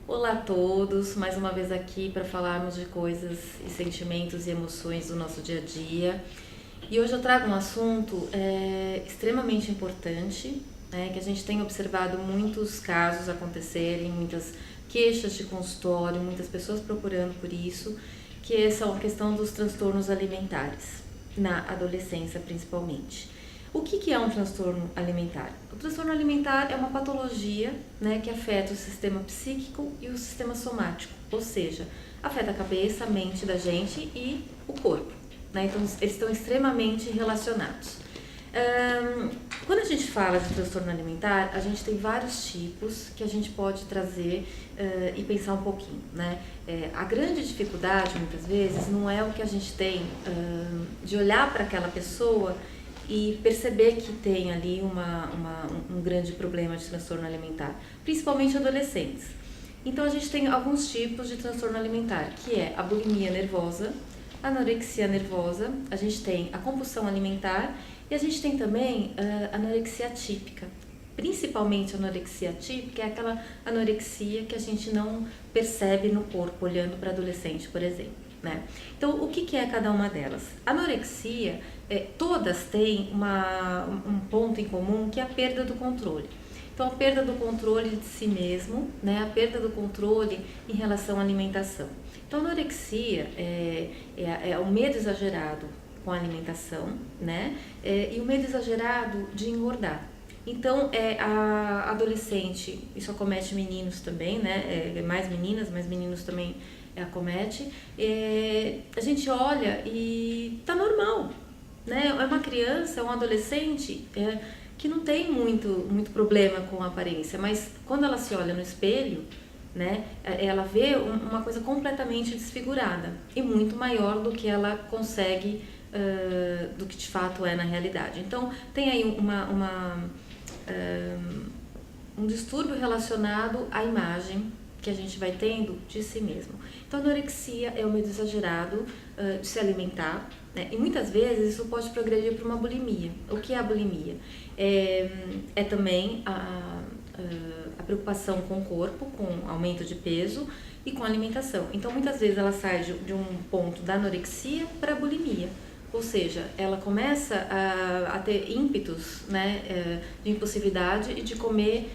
Olá a todos, mais uma vez aqui para falarmos de coisas e sentimentos e emoções do nosso dia a dia. E hoje eu trago um assunto extremamente importante, né, que a gente tem observado muitos casos acontecerem, muitas queixas de consultório, muitas pessoas procurando por isso, que é essa questão dos transtornos alimentares, na adolescência principalmente. O que é um transtorno alimentar? O transtorno alimentar é uma patologia, né, que afeta o sistema psíquico e o sistema somático, ou seja, afeta a cabeça, a mente da gente e o corpo, né? Então, eles estão extremamente relacionados. Quando a gente fala de transtorno alimentar, a gente tem vários tipos que a gente pode trazer e pensar um pouquinho, né? A grande dificuldade, muitas vezes, não é o que a gente tem de olhar para aquela pessoa e perceber que tem ali um grande problema de transtorno alimentar, principalmente adolescentes. Então a gente tem alguns tipos de transtorno alimentar, que é a bulimia nervosa, a anorexia nervosa, a gente tem a compulsão alimentar e a gente tem também a anorexia atípica. Principalmente a anorexia atípica é aquela anorexia que a gente não percebe no corpo, olhando para adolescente, por exemplo, né? Então, o que é cada uma delas? A anorexia, todas têm um ponto em comum, que é a perda do controle. Então, a perda do controle de si mesmo, né? A perda do controle em relação à alimentação. Então, a anorexia é o medo exagerado com a alimentação, né? E o medo exagerado de engordar. Então, a adolescente, isso acomete meninos também, né? Mais meninas, mas meninos também acomete. A gente olha e tá normal, né? É uma criança, é um adolescente que não tem muito problema com a aparência, mas quando ela se olha no espelho, né? Ela vê uma coisa completamente desfigurada e muito maior do que ela consegue, do que de fato é na realidade. Então, tem aí um distúrbio relacionado à imagem que a gente vai tendo de si mesmo. Então, a anorexia é o medo exagerado de se alimentar, né? E muitas vezes isso pode progredir para uma bulimia. O que é a bulimia? É também a preocupação com o corpo, com aumento de peso e com a alimentação. Então, muitas vezes ela sai de um ponto da anorexia para a bulimia. Ou seja, ela começa a ter ímpetos, né, de impulsividade e de comer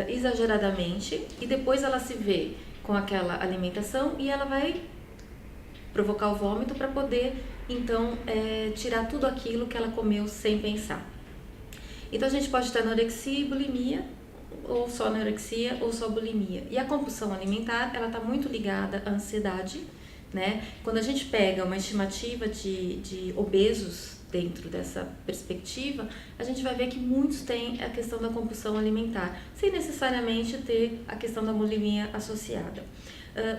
exageradamente, e depois ela se vê com aquela alimentação e ela vai provocar o vômito para poder, então, tirar tudo aquilo que ela comeu sem pensar. Então, a gente pode ter anorexia e bulimia, ou só anorexia ou só bulimia. E a compulsão alimentar, ela está muito ligada à ansiedade, né? Quando a gente pega uma estimativa de obesos dentro dessa perspectiva, a gente vai ver que muitos têm a questão da compulsão alimentar, sem necessariamente ter a questão da bulimia associada.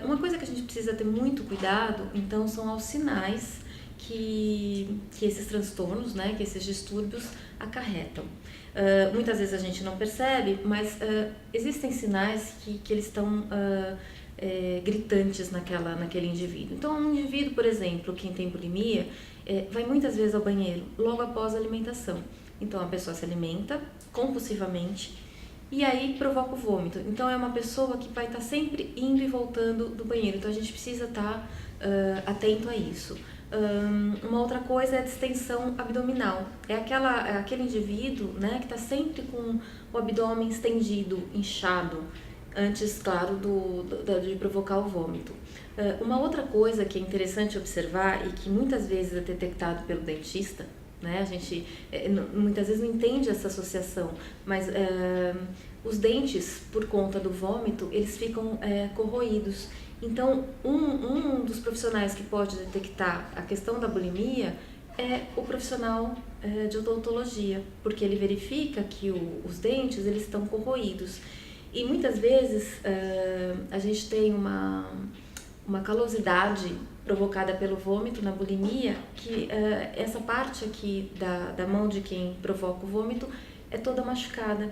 Uma coisa que a gente precisa ter muito cuidado, então, são os sinais que esses transtornos, né, que esses distúrbios acarretam. Muitas vezes a gente não percebe, mas existem sinais que eles estão gritantes naquele indivíduo. Então, um indivíduo, por exemplo, quem tem bulimia, vai muitas vezes ao banheiro logo após a alimentação. Então, a pessoa se alimenta compulsivamente e aí provoca o vômito. Então, é uma pessoa que vai estar sempre indo e voltando do banheiro. Então, a gente precisa estar atento a isso. Uma outra coisa é a distensão abdominal. É aquele indivíduo, né, que está sempre com o abdômen estendido, inchado, antes, claro, de provocar o vômito. Uma outra coisa que é interessante observar e que muitas vezes é detectado pelo dentista, né? A gente muitas vezes não entende essa associação, mas os dentes, por conta do vômito, eles ficam corroídos. Então, um dos profissionais que pode detectar a questão da bulimia é o profissional de odontologia, porque ele verifica que os dentes eles estão corroídos. E muitas vezes a gente tem uma calosidade provocada pelo vômito na bulimia, que essa parte aqui da mão de quem provoca o vômito é toda machucada,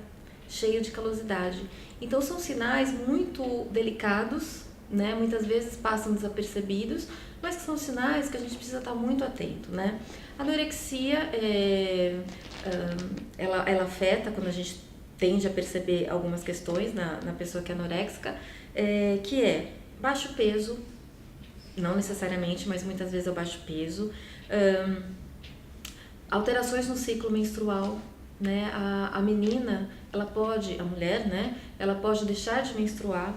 cheia de calosidade. Então, são sinais muito delicados, né? Muitas vezes passam desapercebidos, mas que são sinais que a gente precisa estar muito atento, né? A anorexia, ela afeta quando a gente tende a perceber algumas questões na pessoa que é anoréxica, que é baixo peso, não necessariamente, mas muitas vezes é o baixo peso, alterações no ciclo menstrual, né? A menina, a mulher, né? Ela pode deixar de menstruar.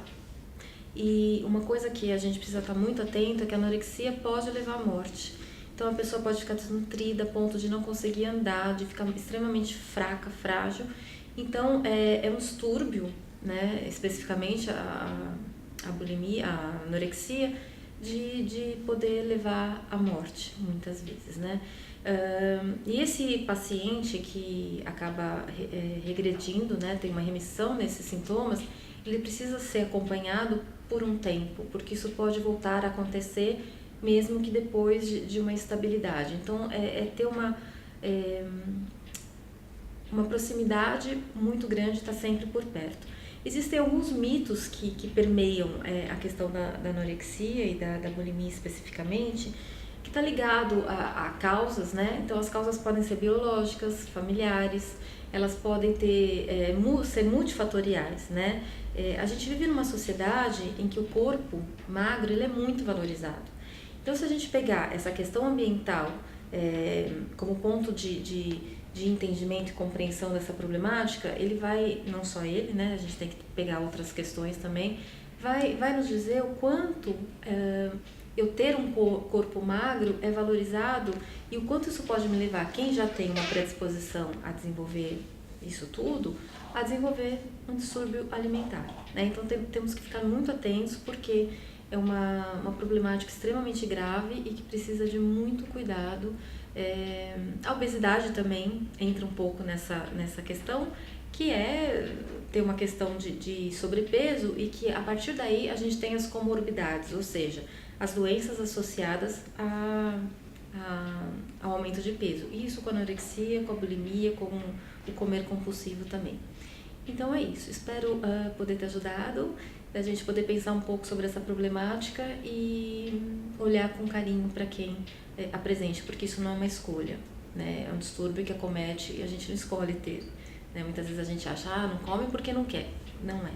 E uma coisa que a gente precisa estar muito atento é que a anorexia pode levar à morte. Então a pessoa pode ficar desnutrida a ponto de não conseguir andar, de ficar extremamente fraca, frágil. Então é um distúrbio, né? Especificamente a bulimia, a anorexia, de poder levar à morte, muitas vezes, né? E esse paciente que acaba regredindo, né, tem uma remissão nesses sintomas, ele precisa ser acompanhado por um tempo, porque isso pode voltar a acontecer mesmo que depois de uma estabilidade. Então, ter uma proximidade muito grande, estar sempre por perto. Existem alguns mitos que permeiam a questão da anorexia e da bulimia especificamente, que está ligado a causas, né? Então, as causas podem ser biológicas, familiares, elas podem ser multifatoriais, né? A gente vive numa sociedade em que o corpo magro ele é muito valorizado. Então, se a gente pegar essa questão ambiental como ponto de entendimento e compreensão dessa problemática, ele vai, não só ele, né? A gente tem que pegar outras questões também, vai nos dizer o quanto eu ter um corpo magro é valorizado e o quanto isso pode me levar, quem já tem uma predisposição a desenvolver isso tudo, a desenvolver um distúrbio alimentar, né? Então temos que ficar muito atentos porque é uma problemática extremamente grave e que precisa de muito cuidado. A obesidade também entra um pouco nessa questão, que é ter uma questão de sobrepeso e que a partir daí a gente tem as comorbidades, ou seja, as doenças associadas ao aumento de peso. Isso com a anorexia, com a bulimia, com o comer compulsivo também. Então é isso, espero poder ter ajudado, a gente poder pensar um pouco sobre essa problemática e olhar com carinho para quem apresente, porque isso não é uma escolha, né? É um distúrbio que acomete e a gente não escolhe ter, né? Muitas vezes a gente acha, não come porque não quer, não é,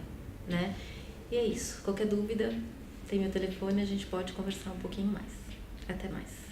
né? E é isso, qualquer dúvida, tem meu telefone, a gente pode conversar um pouquinho mais. Até mais.